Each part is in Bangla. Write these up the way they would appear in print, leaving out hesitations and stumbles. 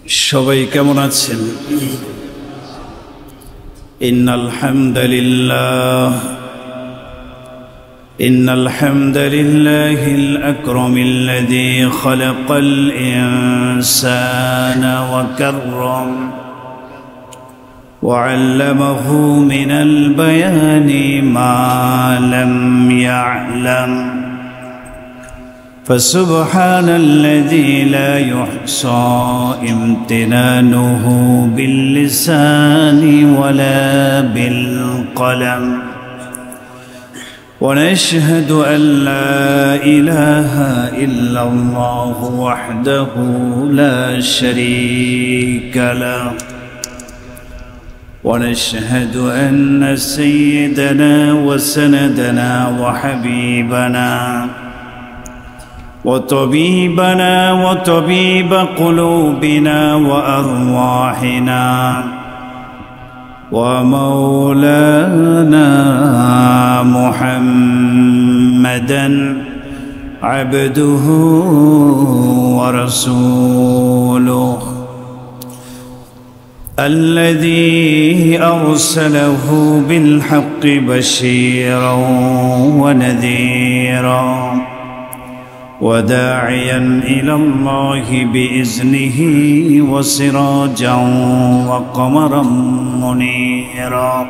সবাই কেমন আছেন? ইন্নাল হামদালিল্লাহিল আকরামিল্লাযী খালাকাল ইনসানা ওয়া কাররাম ওয়া 'আল্লামাহু মিনাল বায়ানি মা লাম ইয়া'লাম فسبحان الذي لا يحصى امتنانه باللسان ولا بالقلم ونشهد أن لا إله إلا الله وحده لا شريك له ونشهد أن سيدنا وسندنا وحبيبنا وطبيبنا وطبيب قلوبنا وأرواحنا ومولانا محمدا عبده ورسوله الذي أرسله بالحق بشيرا ونذيرا وداعيا إلى الله بإذنه وسراجا وقمرا منيرا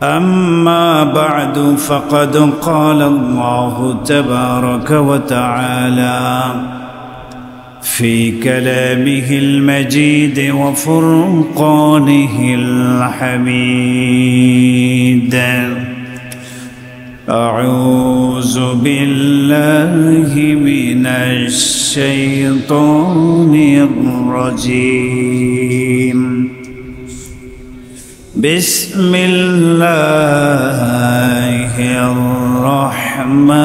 أما بعد فقد قال الله تبارك وتعالى في كلامه المجيد وفرقانه الحميد أعوذ بالله من الشيطان الرجيم بسم الله الرحمن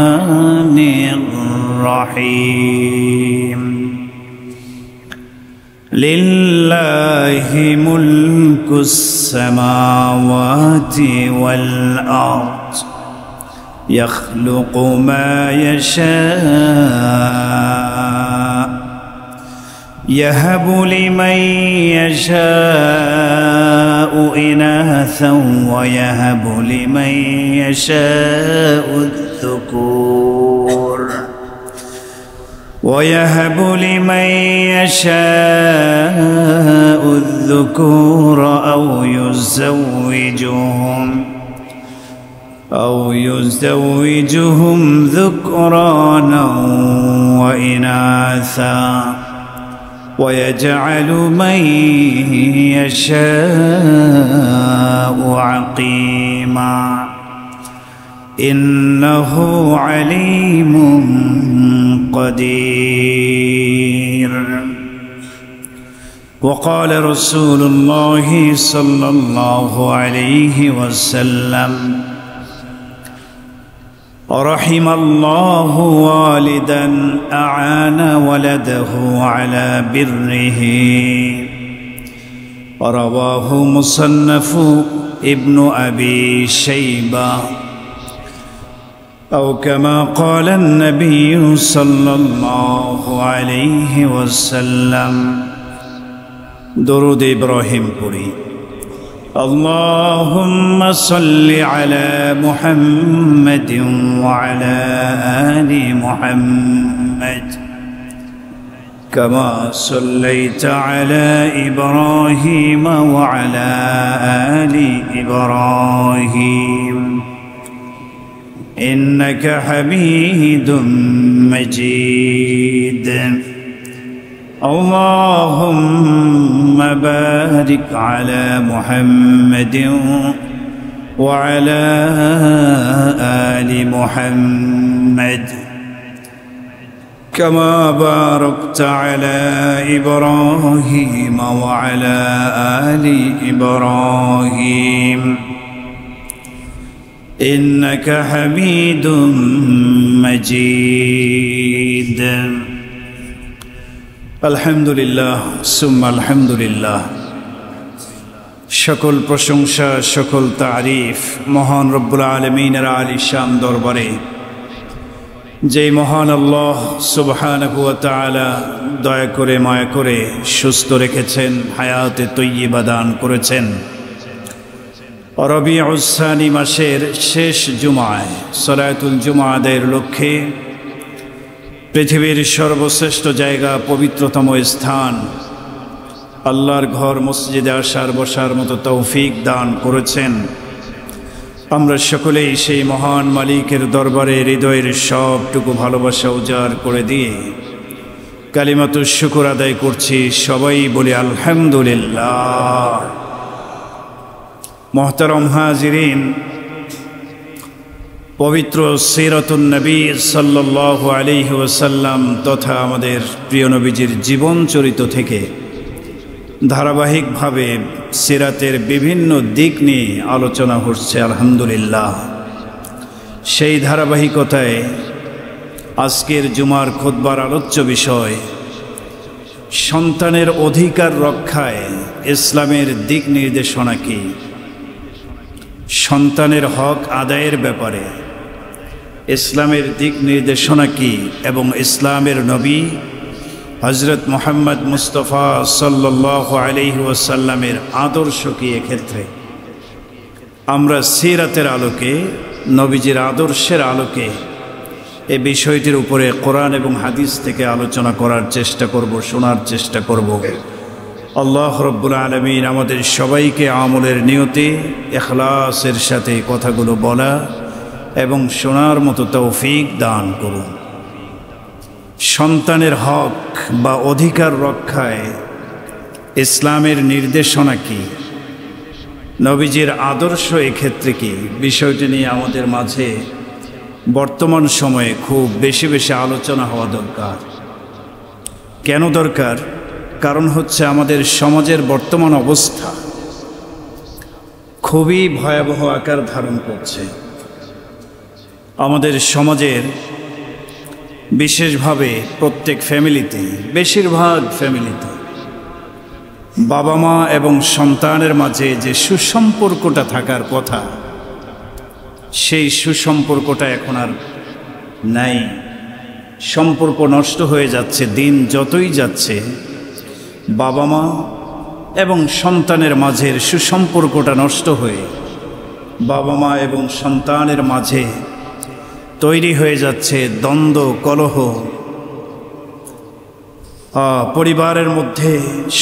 الرحيم لله ملك السماوات والأرض يخلق ما يشاء يهب لمن يشاء إناثا ويهب لمن يشاء الذكور ويهب لمن يشاء الذكور أو يزوجهم ذكرانا وإناثا ويجعل من يشاء عقيما إنه عليم قدير وقال رسول الله صلى الله عليه وسلم رحم الله والدا أعان ولده على بره رواه مصنف ابن أبي شيبة أو كما قال النبي صلى الله عليه وسلم درود إبراهيم پوری اللهم صل على محمد وعلى آل محمد كما صليت على إبراهيم وعلى آل إبراهيم إنك حميد مجيد اللهم بارك على محمد وعلى آل محمد كما باركت على إبراهيم وعلى آل إبراهيم إنك حميد مجيد আলহামদুলিল্লাহ সুম্মা আলহামদুলিল্লাহ। সকল প্রশংসা সকল তারিফ মহান রব্বুল আলামিনের আলিশান দরবারে যেই মহান আল্লাহ সুবহানাহু ওয়া তাআলা দয়া করে মায়া করে সুস্থ রেখেছেন, হায়াতে তৈয়্যিবা দান করেছেন। রবিউস সানি মাসের শেষ জুমায় সালাতুল জুমা আদায়ের লক্ষ্যে পৃথিবীর সর্বশ্রেষ্ঠ জায়গা, পবিত্রতম স্থান আল্লাহর ঘর মসজিদে আসার বসার মতো তৌফিক দান করেছেন। আমরা সকলেই সেই মহান মালিকের দরবারে হৃদয়ের সবটুকু ভালোবাসা উজাড় করে দিয়ে কালিমাতুশ শুকর আদায় করছি। সবাই বলি আলহামদুলিল্লাহ। মোহতারম হাজিরিন, পবিত্র সিরাতুন নবী সাল্লাল্লাহু আলাইহি ওয়াসাল্লাম তথা আমাদের প্রিয় নবীজির জীবন চরিত থেকে ধারাবাহিকভাবে সিরাতের বিভিন্ন দিক নিয়ে আলোচনা হচ্ছে আলহামদুলিল্লাহ। সেই ধারাবাহিকতায় আজকের জুমার খুতবার আলোচ্য বিষয় সন্তানের অধিকার রক্ষায় ইসলামের দিক নির্দেশনা কি, সন্তানের হক আদায়ের ব্যাপারে ইসলামের দিক নির্দেশনা কি এবং ইসলামের নবী হযরত মুহাম্মদ মুস্তাফা সাল্লাল্লাহু আলাইহি ওয়াসাল্লামের আদর্শ কি। এক্ষেত্রে আমরা সিরাতের আলোকে, নবীজির আদর্শের আলোকে এই বিষয়টির উপরে কোরআন এবং হাদিস থেকে আলোচনা করার চেষ্টা করব, শোনার চেষ্টা করব। আল্লাহ রব্বুল আলামিন আমাদের সবাইকে আমলের নিয়তে ইখলাসের সাথে কথাগুলো বলা এবং শোনার মতো তৌফিক দান করুন। সন্তানের হক বা অধিকার রক্ষায় ইসলামের নির্দেশনা কি, নবীজির আদর্শ এক্ষেত্রে কি, বিষয়টি নিয়ে আমাদের মাঝে বর্তমান সময়ে খুব বেশি বেশি আলোচনা হওয়া দরকার। কেন দরকার? কারণ হচ্ছে আমাদের সমাজের বর্তমান অবস্থা খুবই ভয়াবহ আকার ধারণ করছে। আমাদের সমাজের বিশেষভাবে প্রত্যেক ফ্যামিলিতে, বেশিরভাগ ফ্যামিলিতে বাবা মা এবং সন্তানের মাঝে যে সুসম্পর্কটা থাকার কথা, সেই সুসম্পর্কটা এখন আর নাই। সম্পর্ক নষ্ট হয়ে যাচ্ছে। দিন যতই যাচ্ছে বাবা মা এবং সন্তানের মাঝের সুসম্পর্কটা নষ্ট হয়ে বাবা মা এবং সন্তানের মাঝে তৈরি হয়ে যাচ্ছে দ্বন্দ্ব, কলহ। পরিবারের মধ্যে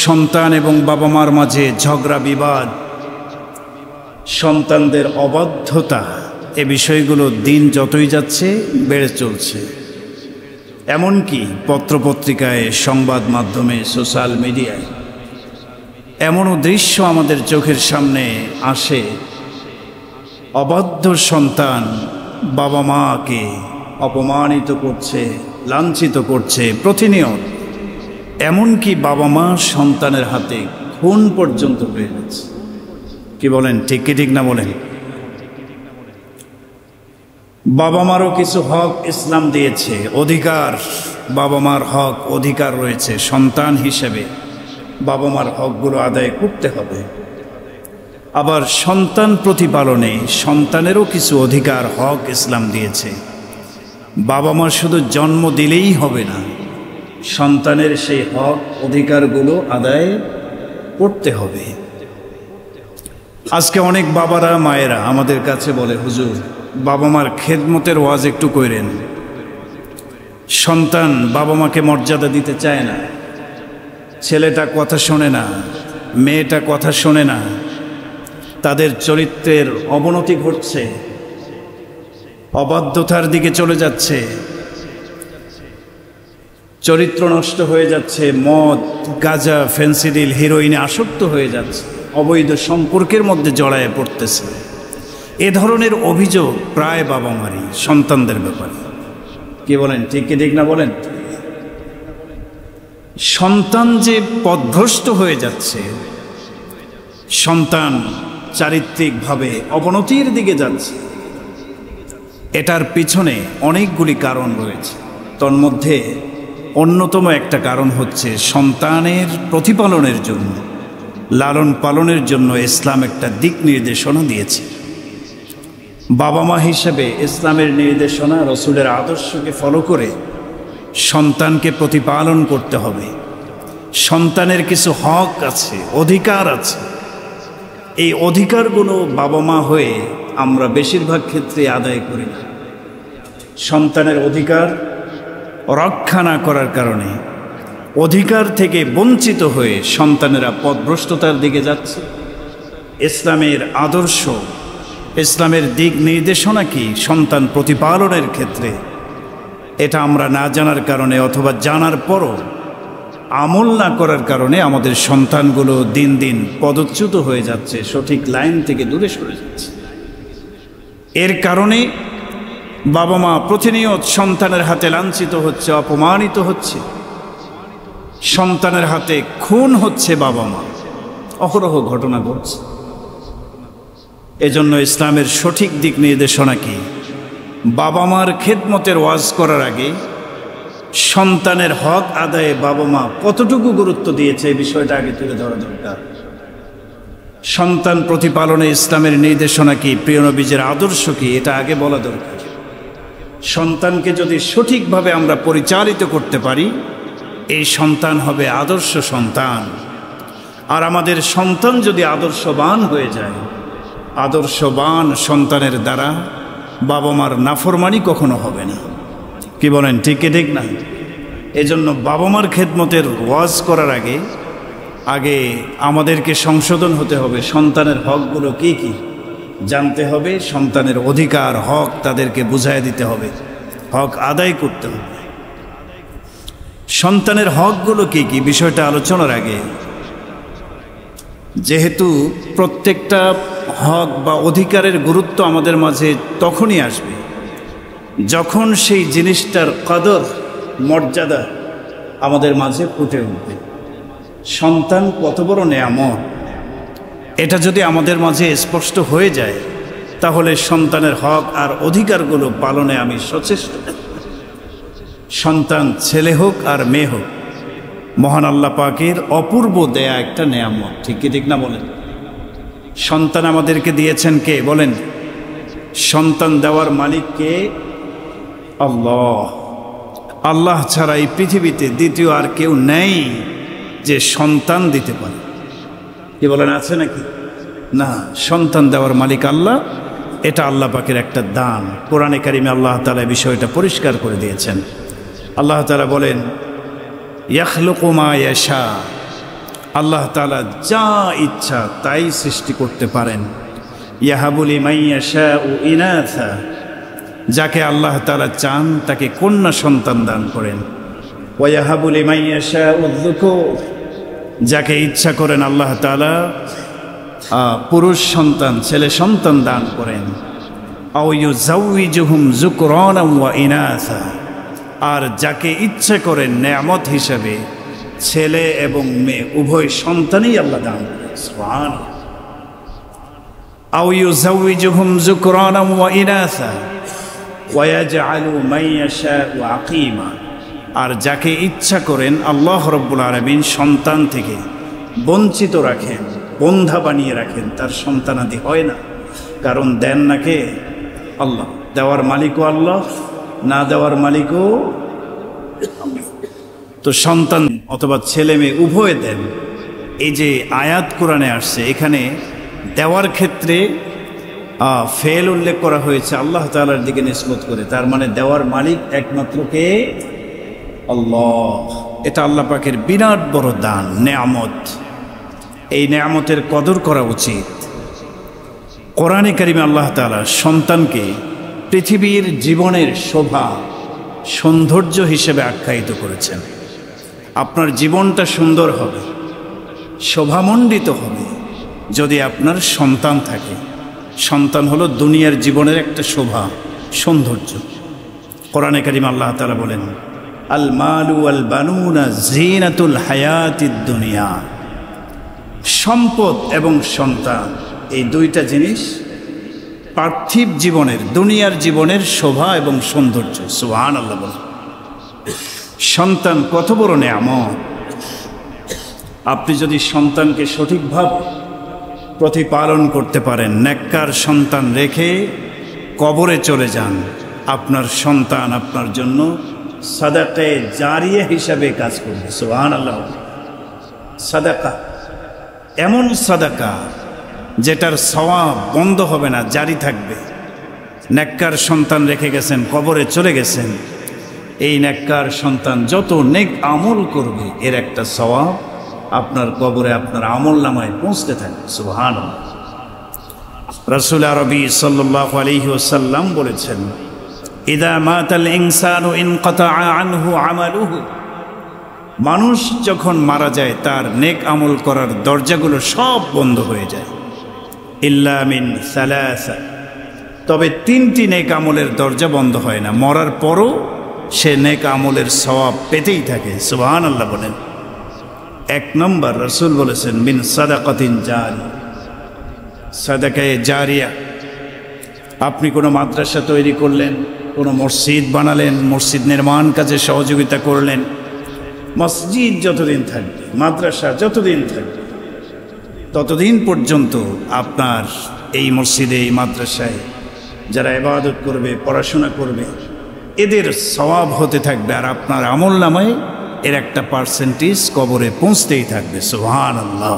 সন্তান এবং বাবা মার মাঝে ঝগড়া বিবাদ, সন্তানদের অবাধ্যতা, এ বিষয়গুলো দিন যতই যাচ্ছে বেড়ে চলছে। এমনকি পত্রপত্রিকায়, সংবাদ মাধ্যমে, সোশ্যাল মিডিয়ায় এমনও দৃশ্য আমাদের চোখের সামনে আসে, অবাধ্য সন্তান বাবা মাকে অপমানিত করছে, লাঞ্ছিত করছে প্রতিনিয়ত। এমনকি বাবা মা সন্তানের হাতে খুন পর্যন্ত হয়ে গেছে। কি বলেন? ঠিক কি ঠিক না বলেন? বাবা মারও কিছু হক ইসলাম দিয়েছে, অধিকার, বাবা মার হক অধিকার রয়েছে। সন্তান হিসেবে বাবা মার হকগুলো আদায় করতে হবে। আবার সন্তান প্রতিপালনে সন্তানেরও কিছু অধিকার, হক ইসলাম দিয়েছে। বাবা মা শুধু জন্ম দিলেই হবে না, সন্তানের সেই হক অধিকারগুলো আদায় করতে হবে। আজকে অনেক বাবারা মায়েরা আমাদের কাছে বলে, হুজুর বাবা মার খেদমতের ওয়াজ একটু কইরেন। সন্তান বাবা মাকে মর্যাদা দিতে চায় না, ছেলেটা কথা শোনে না, মেয়েটা কথা শোনে না, তাদের চরিত্রের অবনতি ঘটছে, অবাধ্যতার দিকে চলে যাচ্ছে, চরিত্র নষ্ট হয়ে যাচ্ছে, মদ, গাঁজা, ফেন্সিডিল, হিরোইনে আসক্ত হয়ে যাচ্ছে, অবৈধ সম্পর্কের মধ্যে জড়ায় পড়তেছে। এ ধরনের অভিযোগ প্রায় বাবা মারই সন্তানদের ব্যাপারে। কি বলেন? ঠিক কি ঠিক না বলেন? সন্তান যে পথভ্রষ্ট হয়ে যাচ্ছে, সন্তান চারিত্রিকভাবে অবনতির দিকে যাচ্ছে, এটার পিছনে অনেকগুলি কারণ রয়েছে। তন্মধ্যে অন্যতম একটা কারণ হচ্ছে সন্তানের প্রতিপালনের জন্য, লালন পালনের জন্য ইসলাম একটা দিক নির্দেশনা দিয়েছে। বাবা মা হিসেবে ইসলামের নির্দেশনা, রসুলের আদর্শকে ফলো করে সন্তানকে প্রতিপালন করতে হবে। সন্তানের কিছু হক আছে, অধিকার আছে। এই অধিকারগুলো বাবা মা হয়ে আমরা বেশিরভাগ ক্ষেত্রে আদায় করি না। সন্তানের অধিকার রক্ষা না করার কারণে অধিকার থেকে বঞ্চিত হয়ে সন্তানেরা পথভ্রষ্টতার দিকে যাচ্ছে। ইসলামের আদর্শ, ইসলামের দিক নির্দেশনা কি সন্তান প্রতিপালনের ক্ষেত্রে, এটা আমরা না জানার কারণে অথবা জানার পরও আমল না করার কারণে আমাদের সন্তানগুলো দিন দিন পদচ্যুত হয়ে যাচ্ছে, সঠিক লাইন থেকে দূরে সরে যাচ্ছে। এর কারণে বাবা মা প্রতিনিয়ত সন্তানের হাতে লাঞ্ছিত হচ্ছে, অপমানিত হচ্ছে। সন্তানের হাতে খুন হচ্ছে বাবা মা, অহরহ ঘটনা ঘটছে। এজন্য ইসলামের সঠিক দিক নির্দেশনা কি, বাবা মার খেদমতের ওয়াজ করার আগে সন্তানের হক আদায়ে বাবা মা কতটুকু গুরুত্ব দিয়েছে এই বিষয়টা আগে তুলে ধরা দরকার। সন্তান প্রতিপালনে ইসলামের নির্দেশনা কি, প্রিয় নবীজের আদর্শ কি, এটা আগে বলা দরকার। সন্তানকে যদি সঠিকভাবে আমরা পরিচালিত করতে পারি, এই সন্তান হবে আদর্শ সন্তান। আর আমাদের সন্তান যদি আদর্শবান হয়ে যায়, আদর্শবান সন্তানের দ্বারা বাবা মার নাফরমানি কখনো হবে না। কি বলেন, ঠিক কি ঠিক না? এজন্য বাবা মার খেদমতের ওয়াজ করার আগে আমাদেরকে সংশোধন হতে হবে। সন্তানের হকগুলো কি কি জানতে হবে, সন্তানের অধিকার হক তাদেরকে বুঝাই দিতে হবে, হক আদায় করতে হবে। সন্তানের হকগুলো কি কি বিষয়টা আলোচনার আগে, যেহেতু প্রত্যেকটা হক বা অধিকারের গুরুত্ব আমাদের মাঝে তখনই আসবে যখন সেই জিনিসটার কদর, মর্যাদা আমাদের মাঝে ফুটে উঠবে। সন্তান কত বড় নেয়ামত, এটা যদি আমাদের মাঝে স্পষ্ট হয়ে যায়, তাহলে সন্তানের হক আর অধিকারগুলো পালনে আমি সচেষ্ট। সন্তান ছেলে হোক আর মেয়ে হোক, মহান আল্লাহ পাকের অপূর্ব দেয়া একটা নেয়ামত, ঠিক কি ঠিক না বলেন? সন্তান আমাদেরকে দিয়েছেন কে বলেন? সন্তান দেওয়ার মালিক কে? আল্লাহ। আল্লাহ ছাড়া এই পৃথিবীতে দ্বিতীয় আর কেউ নেই যে সন্তান দিতে পারে। কি বলেন, আছে নাকি? না, সন্তান দেওয়ার মালিক আল্লাহ। এটা আল্লাহ পাকের একটা দান। কোরআনে কারিমে আল্লাহ তাআলা বিষয়টা পরিষ্কার করে দিয়েছেন। আল্লাহ তাআলা বলেন, ইয়াখলুকু মা ইয়াশা, আল্লাহ তাআলা যা ইচ্ছা তাই সৃষ্টি করতে পারেন। ইয়াহাবু লিমান ইয়াশাউ ইনাথা, যাকে আল্লাহ তাআলা চান তাকে কন্যা সন্তান দান করেন। ওয়া ইয়াহাবু লিমান ইয়াশাউ যুকুর, যাকে ইচ্ছা করেন আল্লাহ তাআলা পুরুষ সন্তান, ছেলে সন্তান দান করেন। আও ইউযাউযুহুম যুকরানা ওয়া ইনাথা, আর যাকে ইচ্ছা করেন নেয়ামত হিসাবে ছেলে এবং মেয়ে উভয় সন্তানই আল্লাহ দান করেন। সুবহানাল্লাহ। আও ইউযাউযুহুম যুকরানা ওয়া ইনাথা ওয়া ইয়াজআলু মান ইয়াশাউ আকিমা, আর যাকে ইচ্ছা করেন আল্লাহ রাব্বুল আলামিন সন্তান থেকে বঞ্চিত রাখেন, বন্ধা বানিয়ে রাখেন, তার সন্তানাদি হয় না। কারণ দেন না কে? আল্লাহ। দেওয়ার মালিকও আল্লাহ, না দেওয়ার মালিকও আল্লাহ। তো সন্তান অথবা ছেলে মেয়ে উভয় দেন। এই যে আয়াত কোরআনে আসছে, এখানে দেওয়ার ক্ষেত্রে ফেল উল্লেখ করা হয়েছে আল্লাহ তাআলার দিকে নিসবত করে। তার মানে দেওয়ার মালিক একমাত্র কে? আল্লাহ। এটা আল্লাহ পাকের বিরাট বড় দান, নেয়ামত। এই নেয়ামতের কদর করা উচিত। কোরআনে কারিমে আল্লাহ তাআলা সন্তানকে পৃথিবীর জীবনের শোভা, সৌন্দর্য হিসেবে আখ্যায়িত করেছেন। আপনার জীবনটা সুন্দর হবে, শোভামণ্ডিত হবে যদি আপনার সন্তান থাকে। সন্তান হলো দুনিয়ার জীবনের একটা শোভা, সৌন্দর্য। কোরআনে কারিমে আল্লাহ তাআলা বলেন, আল মালু ওয়াল বানুনা জিনাতুল হায়াতিদ দুনিয়া, সম্পদ এবং সন্তান এই দুইটা জিনিস পার্থিব জীবনের, দুনিয়ার জীবনের শোভা এবং সৌন্দর্য। সুবহানাল্লাহ বলেন। সন্তান কত বড় নেয়ামত। আপনি যদি সন্তানকে সঠিকভাবে প্রতিপালন করতে পারেন, নেককার সন্তান রেখে কবরে চলে যান, আপনার সন্তান আপনার জন্য সাদাকায়ে জারিয়া হিসাবে কাজ করবে। সুবহানাল্লাহ। সাদাকা এমন সাদাকা যেটার সওয়াব বন্ধ হবে না, জারি থাকবে। নেককার সন্তান রেখে গেছেন, কবরে চলে গেছেন, এই নেককার সন্তান যত নেক আমল করবে এর একটা সওয়াব আপনার কবরে আপনার আমল নামায় পৌঁছতে থাকবে। সুবহানাল্লাহ। রাসূল আরবি সাল্লাল্লাহু আলাইহি ওয়াসাল্লাম বলেছেন, ইদা মাতাল ইনসানু ইনকাতাআ আনহু আমালুহু, মানুষ যখন মারা যায় তার নেক আমল করার দরজাগুলো সব বন্ধ হয়ে যায়। ইল্লা মিন সালাসা, তবে তিনটি নেক আমলের দরজা বন্ধ হয় না, মরার পরও সে নেক আমলের সওয়াব পেতেই থাকে। সুবহানাল্লাহ বলেন। এক নম্বর রাসূল বলেছেন মিন সাদাকাতিন জারিয়া, সাদাকায়ে জারিয়া। আপনি কোনো মাদ্রাসা তৈরি করলেন, কোনো মসজিদ বানালেন, মসজিদ নির্মাণ কাজে সহযোগিতা করলেন। মসজিদ যতদিন থাকবে, মাদ্রাসা যতদিন থাকবে, ততদিন পর্যন্ত আপনার এই মসজিদে, এই মাদ্রাসায় যারা ইবাদত করবে, পড়াশোনা করবে, এদের সওয়াব হতে থাকবে, আর আপনার আমল নামায় এর একটা পার্সেন্টেজ কবরে পৌঁছতেই থাকবে। সুবহানাল্লাহ।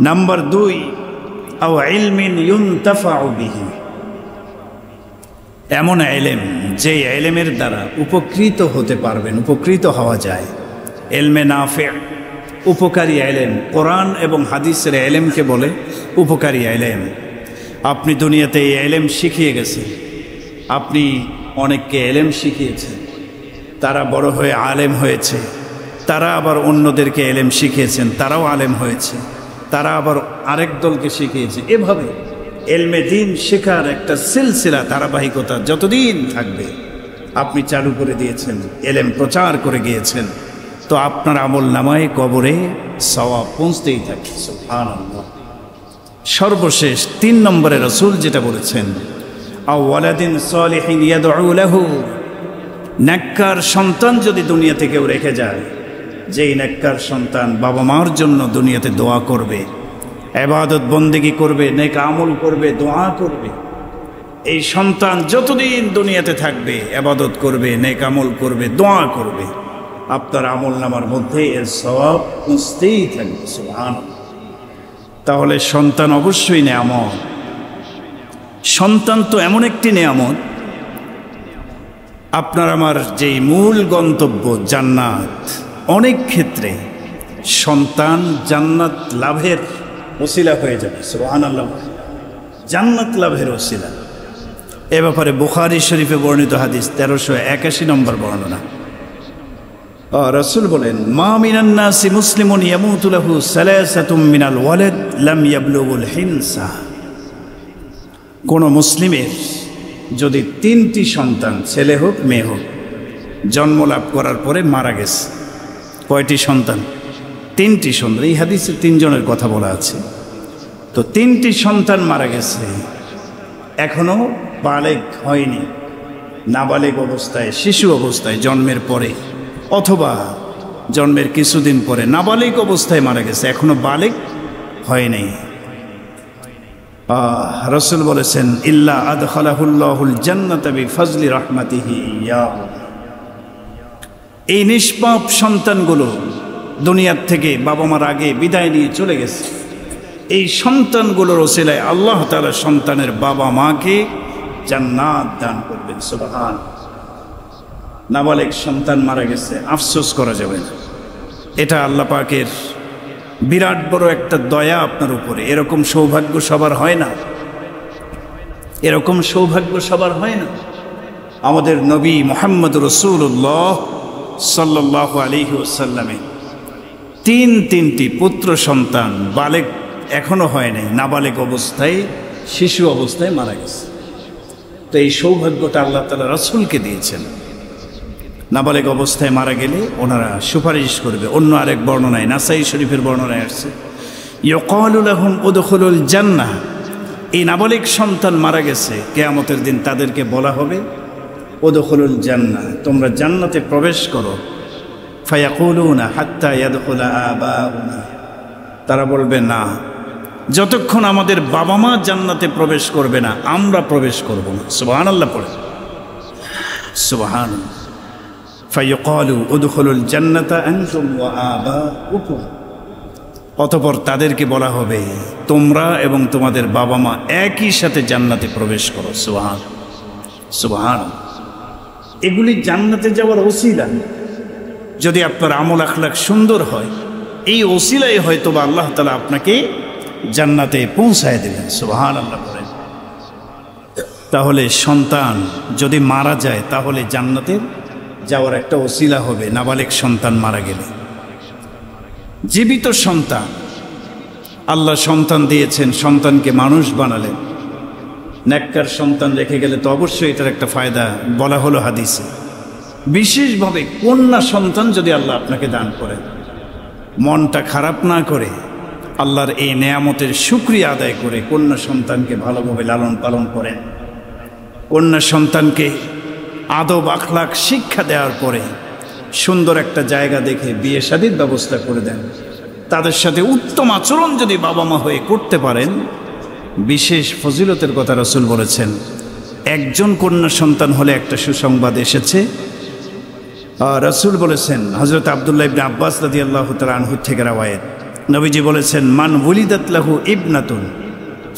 নাম্বার 2, আও ইলমিন ইউনতাফাউ বিহি, এমন ইলম যে ইলমের দ্বারা উপকৃত হতে পারবেন, উপকৃত হওয়া যায়। ইলমে নাফি, উপকারী ইলম। কোরআন এবং হাদিসের ইলমকে বলে উপকারী ইলম। আপনি দুনিয়াতে এই ইলম শিখিয়ে গেছেন, আপনি অনেককে ইলম শিখিয়েছেন, তারা বড় হয়ে আলেম হয়েছে, তারা আবার অন্যদেরকে ইলম শিখিয়েছেন, তারাও আলেম হয়েছে, তারা আবার আরেক দলকে শিখিয়েছে। এভাবে ইলমে দ্বীন শেখার একটা সিলসিলা, ধারাবাহিকতা যতদিন থাকবে, আপনি চালু করে দিয়েছেন, ইলম প্রচার করে গিয়েছেন, তো আপনার আমল নামায় কবরে সওয়াব পৌঁছতেই থাকে। সুবহানাল্লাহ। সর্বশেষ 3 নম্বরে রাসূল যেটা বলেছেন, আও ওয়ালাদিন সালিহিন ইয়াদউ লাহু, নেককার সন্তান যদি দুনিয়াতে কেউ রেখে যায়, যেই নেককার সন্তান বাবা মার জন্য দুনিয়াতে দোয়া করবে, ইবাদত বন্দেগী করবে, নেক আমল করবে, দোয়া করবে, এই সন্তান যতদিন দুনিয়াতে থাকবে ইবাদত করবে, নেক আমল করবে, দোয়া করবে, আপনার আমল নামার মধ্যে এর সওয়াব পৌঁছতেই থাকবে। সুবহানাল্লাহ। তাহলে সন্তান অবশ্যই নেয়ামত। সন্তান তো এমন একটি নেয়ামত, আপনার আমার যেই মূল গন্তব্য জান্নাত, অনেক ক্ষেত্রে সন্তান জান্নাত লাভের ওসিলা হয়ে যাবে। সুবহানাল্লাহ। জান্নাত লাভের ওসিলা। এ ব্যাপারে বুখারী শরীফে বর্ণিত হাদিস 1381 নম্বর বর্ণনা। রাসূল বলেন, মা মিনান নাসি মুসলিমুন ইয়ামুতু লাহু সালাসাতুম মিনাল ওয়ালাদ লাম ইয়াবলুগুল হিনসা, কোন মুসলিমের যদি 3টি সন্তান, ছেলে হোক মেয়ে হোক, জন্ম লাভ করার পরে মারা গেছে, কয়টি সন্তান? 3টি সন্তান। এই হাদিসে 3 জনের কথা বলা আছে। তো 3টি সন্তান মারা গেছে, এখনো বালেগ হয়নি, নাবালেগ অবস্থায়, শিশু অবস্থায়, জন্মের পরে অথবা জন্মের কিছুদিন পরে নাবালেগ অবস্থায় মারা গেছে, এখনো বালেগ হয় নাই। রাসূল বলেছেন, ইল্লা আদখালাহুল্লাহুল জান্নাতা বিফজলি রাহমাতিহি ইয়াহু, এই নিষ্পাপ সন্তানগুলো দুনিয়ার থেকে বাবা মার আগে বিদায় নিয়ে চলে গেছে, এই সন্তানগুলোর ওসিলায় আল্লাহ তাআলা সন্তানের বাবা মাকে জান্নাত দান করবেন। সুবহানাল্লাহ। নাবালেগ সন্তান মারা গেছে, আফসোস করা যাবে না, এটা আল্লাহ পাকের বিরাট বড় একটা দয়া আপনার উপরে। এরকম সৌভাগ্য সবার হয় না, এরকম সৌভাগ্য সবার হয় না। আমাদের নবী মুহাম্মদ রাসূলুল্লাহ সাল্লাল্লাহু আলাইহি ওয়াসাল্লামের 3টি পুত্র সন্তান বালেগ এখনো হয় নাই, নাবালেগ অবস্থায়, শিশু অবস্থায় মারা গেছে। তো এই সৌভাগ্যটা আল্লাহ তাআলা রাসূলকে দিয়েছেন। নাবালেগ অবস্থায় মারা গেলে ওনারা সুপারিশ করবে। অন্য আরেক বর্ণনায়, নাসাই শরীফের বর্ণনায় আসছে, ইয়াকালু লাহুম উদখুলুল জান্নাহ, এই নাবালেগ সন্তান মারা গেছে, কিয়ামতের দিন তাদেরকে বলা হবে উদখুলুল জান্নাহ, তোমরা জান্নাতে প্রবেশ করো। ফায়াকুলুনা হাত্তা ইয়াদখুলা আবাউনা, তারা বলবে না, যতক্ষণ আমাদের বাবা মা জান্নাতে প্রবেশ করবে না, আমরা প্রবেশ করব না। সুবহানাল্লাহ পড়ে, সুবহানাল্লাহ। ফায়ুকালু উদখুলুল জান্নাতা আনতুম ওয়া আবাউকুম, অতঃপর তাদেরকে বলা হবে তোমরা এবং তোমাদের বাবা মা একই সাথে জান্নাতে প্রবেশ করো। সুবহানাল্লাহ, সুবহানাল্লাহ। এগুলি জান্নাতে যাওয়ার ওসিলা। যদি আপনার আমল আখলাক সুন্দর হয়, এই ওসিলাই হয়তো বা আল্লাহ তাআলা আপনাকে জান্নাতে পৌঁছায় দেবেন। সুবহানাল্লাহ বলেন। তাহলে সন্তান যদি মারা যায় তাহলে জান্নাতে যাওয়ার একটা ওসিলা হবে। নাবালেগ সন্তান মারা গেলে, জীবিত সন্তান, আল্লাহ সন্তান দিয়েছেন, সন্তানকে মানুষ বানালেন, নেককার সন্তান রেখে গেলে তো অবশ্যই এটার একটা ফায়দা বলা হলো হাদিসে। বিশেষভাবে কন্যা সন্তান যদি আল্লাহ আপনাকে দান করেন, মনটা খারাপ না করে আল্লাহর এই নেয়ামতের শুকরিয়া আদায় করে কন্যা সন্তানকে ভালোভাবে লালন পালন করেন। কন্যা সন্তানকে আদব আখলাক শিক্ষা দেওয়ার পরে সুন্দর একটা জায়গা দেখে বিয়ে শাদীর ব্যবস্থা করে দেন। তাদের সাথে উত্তম আচরণ যদি বাবা মা হয়ে করতে পারেন, বিশেষ ফজিলতের কথা রাসূল বলেছেন। একজন কন্যা সন্তান হলে একটা সুসংবাদ এসেছে। রাসূল বলেছেন, হযরত আব্দুল্লাহ ইবনে আব্বাস রাদিয়াল্লাহু তাআলা আনহু থেকে রওয়ায়াত, নবীজি বলেছেন, মান ওয়ালিদাত লাহু ইবনাতুন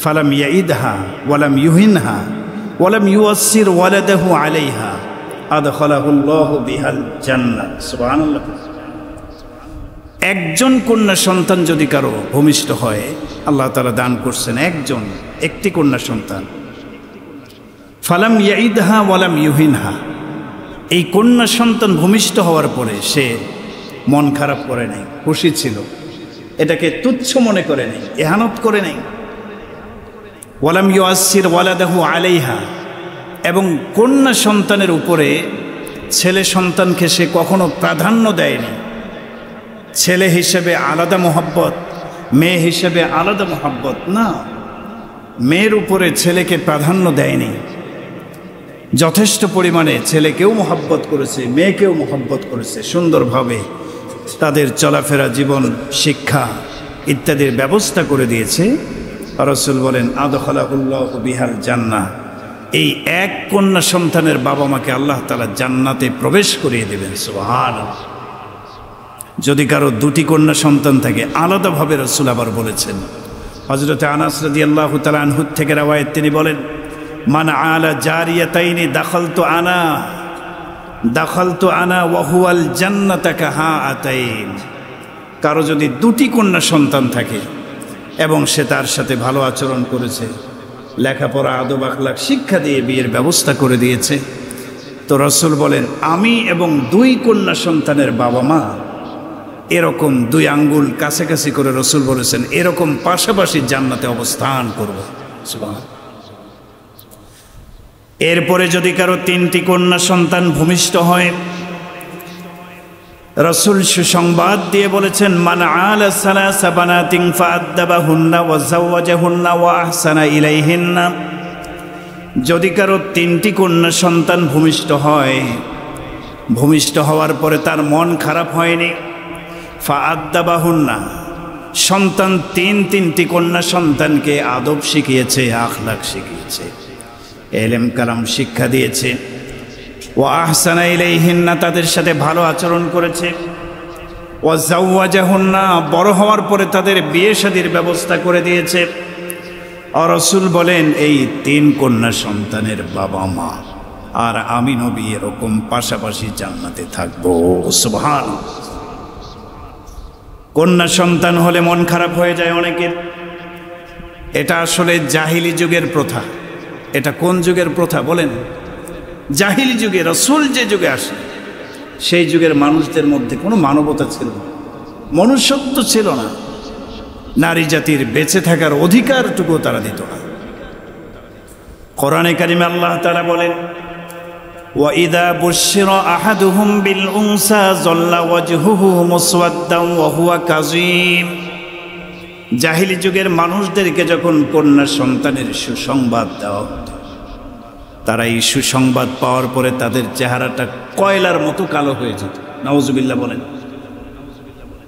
ফালাম ইয়াইদহা ওয়ালাম ইউহিনহা ওয়ালাম ইউয়াসসির ওয়ালাদাহু আলাইহা আদখালাহুল্লাহু বিহাল জান্নাহ। সুবহানাল্লাহ। একজন কন্যা সন্তান যদি কারো ভূমিষ্ঠ হয়, আল্লাহ তাআলা দান করছেন একজন, একটি কন্যা সন্তান, ফালাম ইয়াইদহা ওয়ালাম ইউহিনহা, এই কন্যা সন্তান ভূমিষ্ঠ হওয়ার পরে সে মন খারাপ করে নাই, খুশি ছিল, এটাকে তুচ্ছ মনে করে নেই, ইহানত করে নেই। ওয়ালাম ইউআসসির ওয়ালাদাহু আলাইহা, এবং কন্যা সন্তানের উপরে ছেলে সন্তানকে সে কখনো প্রাধান্য দেয়নি। ছেলে হিসেবে আলাদা মোহাব্বত, মেয়ে হিসেবে আলাদা মোহাব্বত না, মেয়ের উপরে ছেলেকে প্রাধান্য দেয়নি। যথেষ্ট পরিমাণে ছেলেকেও মোহাব্বত করেছে, মেয়েকেও মোহাব্বত করেছে। সুন্দরভাবে তাদের চলাফেরা, জীবন, শিক্ষা ইত্যাদির ব্যবস্থা করে দিয়েছে। রাসূল বলেন, আদখালাহুল্লাহু বিহাল জান্নাহ, এই এক কন্যা সন্তানের বাবা মাকে আল্লাহ তাআলা জান্নাতে প্রবেশ করিয়ে দেবেন। সুবহানাল্লাহ। যদি কারো দুটি কন্যা সন্তান থাকে, আলাদাভাবে রাসূল আবার বলেছেন, হযরত আনাস রাদিয়াল্লাহু তাআলা আনহু থেকে রওয়ায়াত, তিনি বলেন, মান আলা জারিয়াতাইনি দাখালতু আনা ওয়া হুয়াল জান্নাতা কাহাআতাইন। কারো যদি দুটি কন্যা সন্তান থাকে এবং সে তার সাথে ভালো আচরণ করেছে, লেখাপড়া, আদব আখলাক শিক্ষা দিয়ে বিয়ের ব্যবস্থা করে দিয়েছে, তো রাসূল বলেন, আমি এবং দুই কন্যা সন্তানের বাবা মা এরকম দুই আঙ্গুল কাছাকাছি করে, রাসূল বলেছেন, এরকম পাশাপাশি জান্নাতে অবস্থান করব। সুবহানাল্লাহ। এরপরে যদি কারো তিনটি কন্যা সন্তান ভূমিষ্ঠ হয়, রাসূল সুসংবাদ দিয়ে বলেছেন, মান আলা সালাসা বানাতিন ফাআদ্দাবাহুন্না ওয়া যাওয়াজাহুন্না ওয়া আহসানা ইলাইহিন্না। যদি কারো তিনটি কন্যা সন্তান ভূমিষ্ঠ হয়, ভূমিষ্ঠ হওয়ার পরে তার মন খারাপ হয়নি, ফাআদ্দাবাহুন্না, সন্তান তিনটি কন্যা সন্তানকে আদব শিখিয়েছে, আখলাক শিখিয়েছে, এলেম কালাম শিক্ষা দিয়েছে, ওয়া আহসানা ইলাইহিন্না, তাদের সাথে ভালো আচরণ করেছে, ওয়া যাওয়াজাহুন্না, বড় হওয়ার পরে তাদের বিয়ে শাদীর ব্যবস্থা করে দিয়েছে। আর রাসূল বলেন, এই তিন কন্যা সন্তানের বাবা মা আর আমি নবী এরকম পাশাপাশি জান্নাতে থাকবো। সুবহানাল্লাহ। কন্যা সন্তান হলে মন খারাপ হয়ে যায় অনেকের। এটা আসলে জাহিলি যুগের প্রথা। এটা কোন যুগের প্রথা বলেন? জাহিলি যুগে, রাসূল যে যুগে আসে সেই যুগের মানুষদের মধ্যে কোনো মানবতা ছিল না, মনুষ্যত্ব ছিল না, নারী জাতির বেঁচে থাকার অধিকারটুকু তারা দিত না। কোরআনে কারিমে আল্লাহ তাআলা বলেন, ওয়া ইযা বুশিরা আহাদুহুম বিল উনসা যাল্লা ওয়াজহুহু মুসওয়াদ্দান ওয়া হুয়া কাযীম। জাহিলি যুগের মানুষদেরকে যখন কন্যা সন্তানের সুসংবাদ দেওয়া হতো, তারা এই সুসংবাদ পাওয়ার পরে তাদের চেহারাটা কয়লার মতো কালো হয়ে যেত। নাউজুবিল্লাহ বলেন।